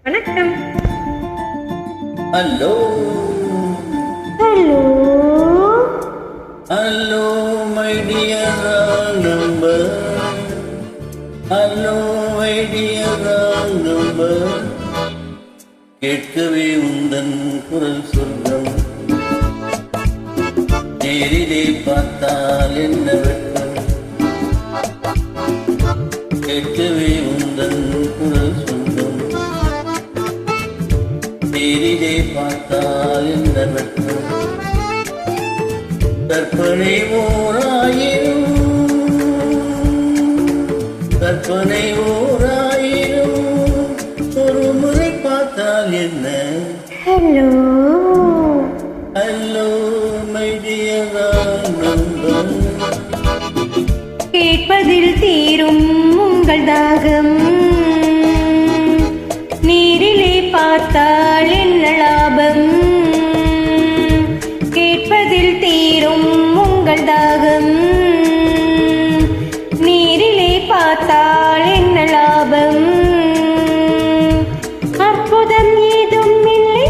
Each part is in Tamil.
வணக்கம். Hello hello hello my dear number, hello my dear number, கேட்கவே உந்தன் குரல் சொர்க்கம், நேரிலே பார்த்தால் என்ன வெட்கம், கேட்கவே உந்தன் குரல் சொர்க்கம், நேரிலே பார்த்தால் என்ன வெட்கம், கற்பனை ஓராயிரம், கற்பனை ஓராயிரம், ஒரு முறை பார்த்தால் என்ன. Hello hello my dear number, கேட்பதில் தீரும் உங்கள் தாகம், நேரிலே பார்த்தால் என்ன லாபம், கேட்பதில் தீரும் உங்கள் தாகம், நேரிலே பார்த்தால் என்ன லாபம், அற்புதம் ஏதும் இல்லை,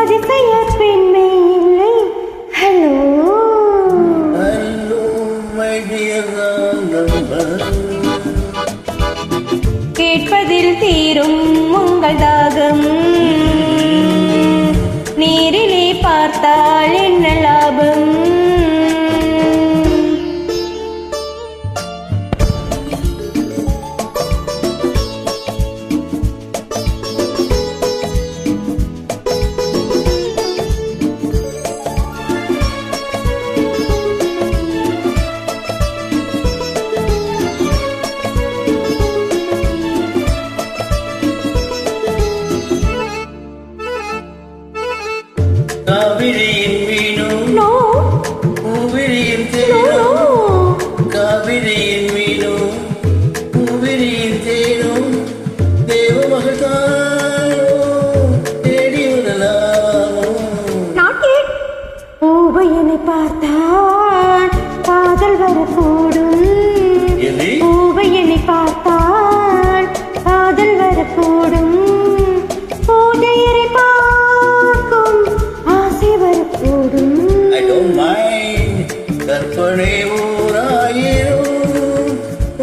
அதிசய பெண்மை இல்லை. Hello hello my dear number, கேட்பதில் தீரும் உங்கள் தாகம், நேரிலே பார்த்தால் என்ன லாபம். காவிரியின் மீனும் No, பூவிரியின் no, தேனும், no. காவிரியின் மீனும் பூவிரியின் தேனும், தேவமகள்தானோ தேடி வரலாமோ. Not yet. பூவையனை பார்த்தால் காதல் வரக்கூடும், எது? பூவையனை பார்த்தால் காதல் வரக்கூடும், பூஜையரை பார்க்கும் ஆசை வரக்கூடும். I don't mind. கற்பனை ஓராயிரம்,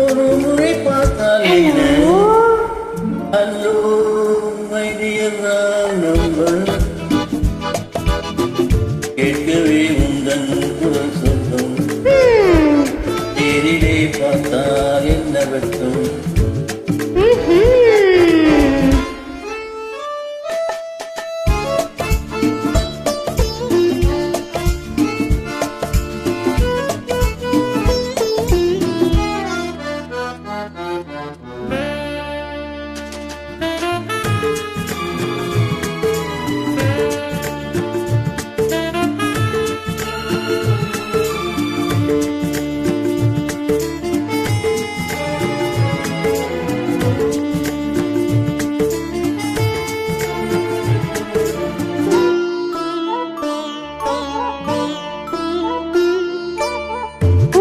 ஒரு முறை பார்த்தால் என்ன. Hello hello my dear number, கேட்கவே உந்தன் குரல் சொந்தம், நேரிலே பார்த்தால் என்ன வெட்கம்,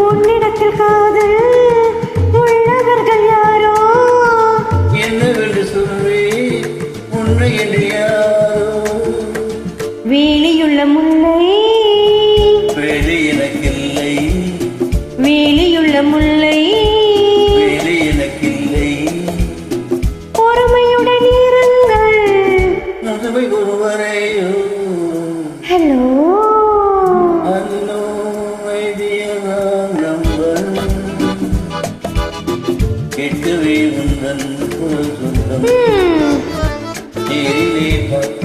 உன்னிடத்தில் காதல் உள்ளவர்கள் யாரோ, என்னவென்று சொல்வே உன்னை என்று யாரோ, வேலியுள்ள முல்லை, வேலை எனக்கில்லை, வேலியுள்ள முல்லை, வேலை எனக்கில்லை, பொறுமையுடன் இருங்கள். முதுமை ஒருவரையோ. Hello hello my dear number, கேட்கவே உந்தன் குரல் சொந்தம், நேரிலே பார்த்து